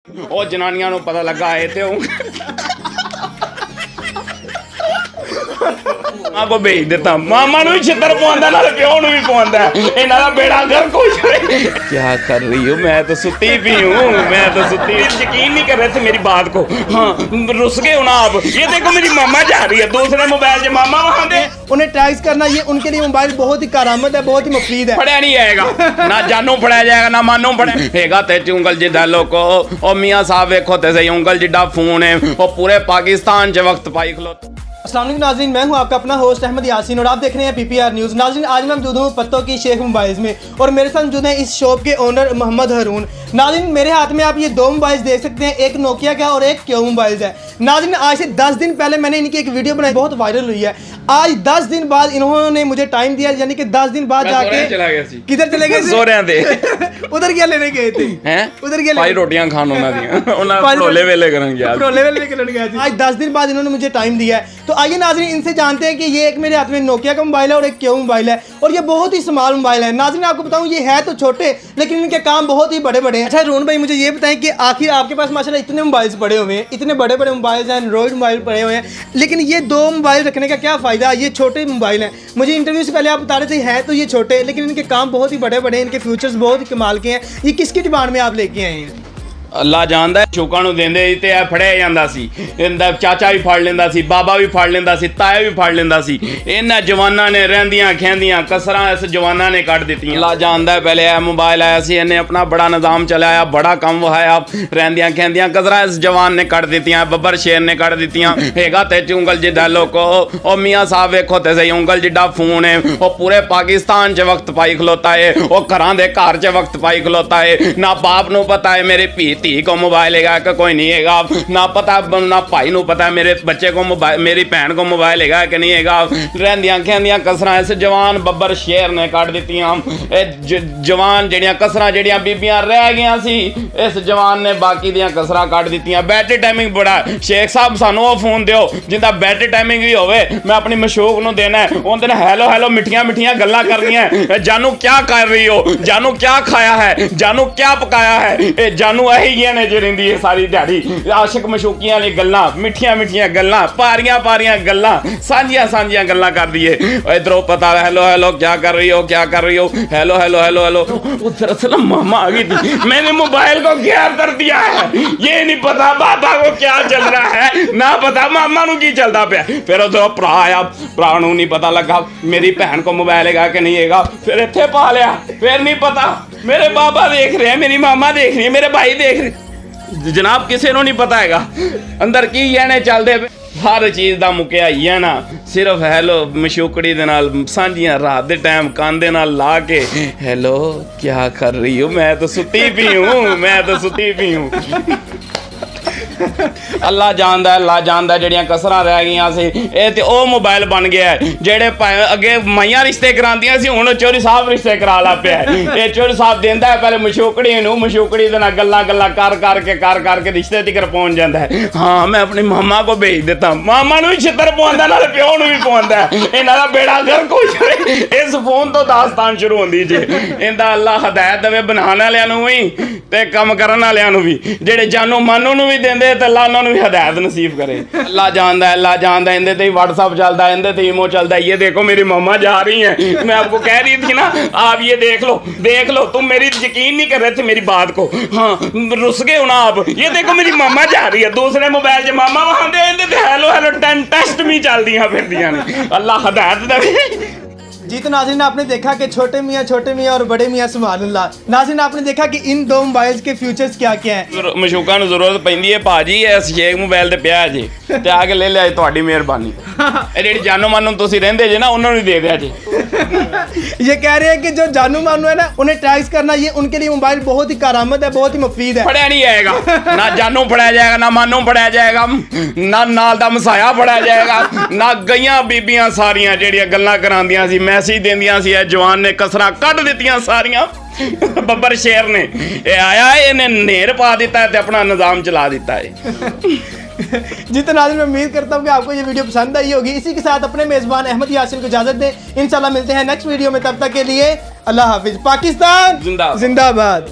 ਉਹ ਜਨਾਨੀਆਂ ਨੂੰ ਪਤਾ ਲੱਗਾ ਏ ਤੇ ਉਹ ਮਾਂ ਕੋ ਭੇਜ ਦਿੱਤਾ। ਮਾਮਾ ਨੂੰ ਵੀ ਛਿੱਤਰ ਪਵਾਉਂਦਾ ਨਾਲ ਪਿਓ ਨੂੰ ਵੀ ਪਵਾਉਂਦਾ। ਇਹਨਾਂ ਦਾ ਬੇੜਾ ਗਰਕ ਹੋ ਜਾਵੇ। क्या कर रही हो? मैं तो सुती भी हूँ, मैं तो सुती। यकीन नहीं कर रहे थे मेरी बात को। हाँ रुस गए हो ना आप। ये देखो मेरी मामा जा रही है दूसरे मोबाइल से। मामा वहाँ दे। उन्हें ट्राइज करना ये उनके लिए मोबाइल बहुत ही करामत है, बहुत ही मुफीद है। फड़िया नहीं जाएगा ना जानू फड़िया जाएगा ना मानू फड़ेगा। ते उंगल जिदा लोको और मियाँ साहब देखो ते सही उंगल जिदा फोन है और पूरे पाकिस्तान च वक्त पाई खलो। अस्सलाम वालेकुम नाज़रीन, मैं हूं आपका अपना होस्ट अहमद यासीन और आप देख रहे हैं PPR न्यूज़। नाज़रीन आज मैं मौजूद हूं पत्तों की शेख मोबाइल्स में और मेरे साथ मौजूद हैं इस शॉप के ओनर मोहम्मद हारून। नाज़रीन मेरे हाथ में आप ये दो मोबाइल्स देख सकते हैं, एक नोकिया का और एक क्यू मोबाइल्स है। नाज़रीन आज से 10 दिन पहले मैंने इनकी एक वीडियो बनाई, बहुत वायरल हुई है। आज 10 दिन बाद इन्होंने मुझे टाइम दिया, यानी कि 10 दिन बाद जाके किधर चले गए? जोरियां दे उधर क्या लेने गए थे? हैं उधर क्या भाई रोटियां खान उन्हां दियां उन्हां भरोले वेले करन गया। भरोले वेले करन गया थी। आज 10 दिन बाद इन्होंने मुझे टाइम दिया है। तो आइए नाज़रीन इनसे जानते हैं कि ये एक मेरे हाथ में नोकिया का मोबाइल है और एक क्यू मोबाइल है और ये बहुत ही स्मॉल मोबाइल है। नाज़रीन आपको बताऊं ये है तो छोटे लेकिन इनके काम बहुत ही बड़े बड़े हैं। अच्छा रोहन भाई मुझे ये बताएं कि आखिर आपके पास माशाल्लाह इतने मोबाइल्स पड़े हुए हैं, इतने बड़े बड़े मोबाइल्स हैं, एंड्रॉइड मोबाइल पड़े हुए हैं, लेकिन ये दो मोबाइल रखने का क्या फ़ायदा? ये छोटे मोबाइल हैं। मुझे इंटरव्यू से पहले आप बता रहे थे हैं तो ये छोटे लेकिन इनके काम बहुत ही बड़े बड़े हैं, इनके फ्यूचर्स बहुत ही कमाल के हैं। ये किसकी डिमांड में आप लेके आए हैं? ਅੱਲਾ ਜਾਣਦਾ ਸ਼ੌਕਾਂ ਨੂੰ ਦਿੰਦੇ ਸੀ ਤੇ ਇਹ ਫੜਿਆ ਜਾਂਦਾ ਸੀ। ਇਹਦਾ ਚਾਚਾ ਵੀ ਫੜ ਲੈਂਦਾ ਸੀ, ਬਾਬਾ ਵੀ ਫੜ ਲੈਂਦਾ ਸੀ, ਤਾਇਆ ਵੀ ਫੜ ਲੈਂਦਾ ਸੀ। ਇਹਨਾਂ ਜਵਾਨਾਂ ਨੇ ਰਹਿੰਦੀਆਂ ਖੈਂਦੀਆਂ ਕਸਰਾਂ ਇਸ ਜਵਾਨਾਂ ਨੇ ਕੱਢ ਦਿੱਤੀਆਂ। ਅੱਲਾ ਜਾਣਦਾ ਪਹਿਲੇ ਇਹ ਮੋਬਾਈਲ ਆਇਆ ਸੀ, ਇਹਨੇ ਆਪਣਾ ਬੜਾ ਨਿਜ਼ਾਮ ਚਲਾਇਆ, ਬੜਾ ਕੰਮ ਵਹਾਇਆ। ਰਹਿੰਦੀਆਂ ਖੈਂਦੀਆਂ ਕਸਰਾਂ ਇਸ ਜਵਾਨ ਨੇ ਕੱਢ ਦਿੱਤੀਆਂ, ਬੱਬਰ ਸ਼ੇਰ ਨੇ ਕੱਢ ਦਿੱਤੀਆਂ। ਹੈਗਾ ਤੇ ਉਂਗਲ ਜਿੱਡਾ ਲੋਕੋ ਉਹ ਮੀਆਂ ਸਾਹਿਬ ਵੇਖੋ ਤੇ ਸਹੀ ਉਂਗਲ ਜਿੱਡਾ ਫੋਨ ਹੈ ਉਹ ਪੂਰੇ ਪਾਕਿਸਤਾਨ 'ਚ ਵਕਤ ਪਾਈ ਖਲੋਤਾ ਹੈ। ਉਹ ਘਰਾਂ ਦੇ ਘਰ 'ਚ ਵਕਤ ਪਾਈ ਖਲੋਤਾ ਹੈ। ਨਾ ਬਾਪ ਨੂੰ ਪਤਾ ਹੈ ਮੇਰੇ धी को मोबाइल हैगा कि कोई नहीं हैगा, ना पता ना भाई ਨੂੰ पता मेरे बच्चे को मोबाइल मेरी भैन को मोबाइल हैगा कि नहीं हैगा। ਰਹਿੰਦੀਆਂ ਖੈਂਦੀਆਂ ਕਸਰਾਂ ਇਸ ਜਵਾਨ ਬੱਬਰ ਸ਼ੇਰ ਨੇ ਕੱਢ ਦਿੱਤੀਆਂ। ਇਹ ਜਵਾਨ ਜਿਹੜੀਆਂ ਕਸਰਾਂ ਜਿਹੜੀਆਂ ਬੀਬੀਆਂ ਰਹਿ ਗਈਆਂ ਸੀ ਇਸ ਜਵਾਨ ਨੇ ਬਾਕੀ ਦੀਆਂ ਕਸਰਾਂ ਕੱਢ ਦਿੱਤੀਆਂ। ਬੈਟਰੀ ਟਾਈਮਿੰਗ ਬੜਾ ਸ਼ੇਖ ਸਾਹਿਬ ਸਾਨੂੰ ਉਹ ਫੋਨ ਦਿਓ ਜਿੰਦਾ ਬੈਟਰੀ ਟਾਈਮਿੰਗ ਵੀ ਹੋਵੇ। ਮੈਂ ਆਪਣੀ ਮਸ਼ੂਕ ਨੂੰ ਦੇਣਾ ਉਹਦੇ ਨਾਲ ਹੈਲੋ ਹੈਲੋ ਮਿੱਠੀਆਂ ਮਿੱਠੀਆਂ ਗੱਲਾਂ ਕਰਨੀਆਂ। ਜਾਨੂ क्या कर रही हो, जानू क्या खाया है, जानू क्या पकाया है। ਇਹ ਜਾਨੂ ਇਹੀ ਨੇ ਜੇ ਰਹਿੰਦੀ ਹੈ ਸਾਰੀ ਦਿਹਾੜੀ ਆਸ਼ਿਕ ਮਸ਼ੂਕੀਆਂ ਵਾਲੀ ਗੱਲਾਂ, ਮਿੱਠੀਆਂ ਮਿੱਠੀਆਂ ਗੱਲਾਂ, ਪਾਰੀਆਂ ਪਾਰੀਆਂ ਗੱਲਾਂ, ਸਾਂਝੀਆਂ ਸਾਂਝੀਆਂ ਗੱਲਾਂ ਕਰਦੀ ਹੈ। ਇਧਰੋਂ ਪਤਾ ਹੈਲੋ ਹੈਲੋ क्या कर रही हो, क्या कर रही हो, हेलो हेलो हेलो हेलो। उधर असल मामा आ गई थी, मैंने मोबाइल को गैर कर दिया है। ये नहीं पता बाबा को क्या चल रहा है, ना पता मामा ਨੂੰ ਕੀ ਚੱਲਦਾ ਪਿਆ। ਫਿਰ ਉਧਰੋਂ ਭਰਾ ਆਇਆ, ਭਰਾ ਨੂੰ ਨਹੀਂ ਪਤਾ ਲੱਗਾ ਮੇਰੀ ਭੈਣ ਕੋ मोबाइल ਹੈਗਾ कि नहीं हैगा। फिर ਇੱਥੇ ਪਾ ਲਿਆ, फिर नहीं पता मेरे बाबा देख रहे हैं, मेरी मामा देख रही है, मेरे भाई देख रहे। जनाब किसी ਨੂੰ नहीं पता हैगा अंदर की ਇਹਨੇ ਚੱਲਦੇ ਪਏ। हर चीज़ का मुकिया ही है ना, सिर्फ हैलो मशूकड़ी दे नाल सांझियां रात दे टाइम कान दे नाल ला के हैलो क्या कर रही हो, मैं तो सुती भी हूँ, मैं तो सुती भी हूँ। ਅੱਲਾ ਜਾਣਦਾ ਜਿਹੜੀਆਂ ਕਸਰਾਂ ਰਹਿ ਗਈਆਂ ਸੀ ਇਹ ਤੇ ਉਹ ਮੋਬਾਈਲ ਬਣ ਗਿਆ ਜਿਹੜੇ ਅੱਗੇ ਮਾਈਆਂ ਰਿਸ਼ਤੇ ਕਰਾਉਂਦੀਆਂ ਸੀ ਹੁਣ ਚੋਰੀ ਸਾਹਿਬ ਰਿਸ਼ਤੇ ਕਰਾ ਲਾ ਪਿਆ। ਇਹ ਚੋਰੀ ਸਾਹਿਬ ਦਿੰਦਾ ਪਹਿਲੇ ਮਸ਼ੂਕੜੀ ਨੂੰ, ਮਸ਼ੂਕੜੀ ਦੇ ਨਾਲ ਗੱਲਾਂ ਕਰ ਕਰਕੇ ਰਿਸ਼ਤੇ ਤੱਕ ਪਹੁੰਚ ਜਾਂਦਾ ਹੈ। ਹਾਂ ਮੈਂ ਆਪਣੀ ਮਾਮਾ ਕੋ ਭੇਜ ਦਿੱਤਾ। ਮਾਮਾ ਨੂੰ ਵੀ ਛਿੱਤਰ ਪਵਾਉਂਦਾ ਨਾਲ ਪਿਓ ਨੂੰ ਵੀ ਪਵਾਉਂਦਾ। ਇਹਨਾਂ ਦਾ ਬੇੜਾ ਗਰਕ ਹੋ ਜਾਵੇ। ਇਸ ਫੋਨ ਤੋਂ ਦਾਸਤਾਨ ਸ਼ੁਰੂ ਹੁੰਦੀ ਜੇ। ਇਹਦਾ ਅੱਲਾ ਹਦਾਇਤ ਦੇਵੇ ਬਣਾਉਣ ਵਾਲਿਆਂ ਨੂੰ ਵੀ ਤੇ ਕੰਮ ਕਰਨ ਵਾਲਿਆਂ ਨੂੰ ਵੀ, ਜਿਹੜੇ ਜਾਨੋ ਮਾਨੋ ਨੂੰ ਵੀ ਦਿੰਦੇ ਤੇ ਅੱਲਾ ਉਹਨਾਂ ਨੂੰ भी हदायत नसीब करे। अल्लाह जानदा इनदे ते व्हाट्सअप चलता है, इनदे ते ईमो चलता है। ये देखो मेरी मम्मा जा रही हैं, मैं आपको कह रही थी ना आप ये देख लो तुम मेरी यकीन नहीं कर रहे थे मेरी बात को। हाँ रुस गए हो ना आप। ये देखो मेरी मम्मा जा रही है दूसरे मोबाइल से, मामा वहाँ दे इनदे ते हेलो हेलो टेस्ट भी चल दियां फिरदियां ने। अल्लाह हदायत दे। जी तो नाज़रीन आपने देखा कि छोटे मियाँ और बड़े मियाँ सुभान अल्लाह। नाज़रीन आपने देखा कि इन दो मोबाइल्स के फ्यूचर्स क्या क्या हैं। मशूका ਨੂੰ ਜ਼ਰੂਰਤ ਪੈਂਦੀ ਹੈ ਭਾਜੀ ਇਸ ਸ਼ੇਖ ਮੋਬਾਈਲ ਤੇ ਪਿਆ ਜੀ ਤੇ ਆ ਕੇ ਲੈ ਲਿਆ ਤੁਹਾਡੀ ਮਿਹਰਬਾਨੀ। ਇਹ ਜਿਹੜੀ ਜਾਨੋ ਮਾਨੋ ਤੁਸੀਂ ਰਹਿੰਦੇ ਜੇ ਨਾ ਉਹਨਾਂ ਨੂੰ ਦੇ ਦਿਆ ਜੀ। ये कह रहे हैं कि जो जानू मानू है ना उन्हें ट्राइज करना ये उनके लिए मोबाइल बहुत ही करामत है, बहुत ही मुफीद है। फड़िया नहीं जाएगा ना जानू फड़िया जाएगा, ना मानू फड़िया जाएगा, ना नाल दा मसाया फड़िया जाएगा, ना गईयां बीबियां सारियां ਜਿਹੜੀਆਂ ਗੱਲਾਂ ਕਰਾਉਂਦੀਆਂ ਸੀ ਮੈਸੇਜ ਦਿੰਦੀਆਂ ਸੀ। ਇਹ ਜਵਾਨ ਨੇ ਕਸਰਾਂ ਕੱਢ ਦਿੱਤੀਆਂ ਸਾਰੀਆਂ। ਬੱਬਰ ਸ਼ੇਰ ਨੇ ਇਹ ਆਇਆ ਇਹਨੇ ਨੇਰ ਪਾ ਦਿੱਤਾ ਤੇ ਆਪਣਾ ਨਿਜ਼ਾਮ ਚਲਾ ਦਿੱਤਾ है। जी तो नाज़रीन मैं उम्मीद करता हूँ कि आपको ये वीडियो पसंद आई होगी। इसी के साथ अपने मेज़बान अहमद यासीन को इजाज़त दें। इंशाल्लाह मिलते हैं नेक्स्ट वीडियो में, तब तक के लिए अल्लाह हाफिज़। पाकिस्तान जिंदाबाद। जिंदाबाद।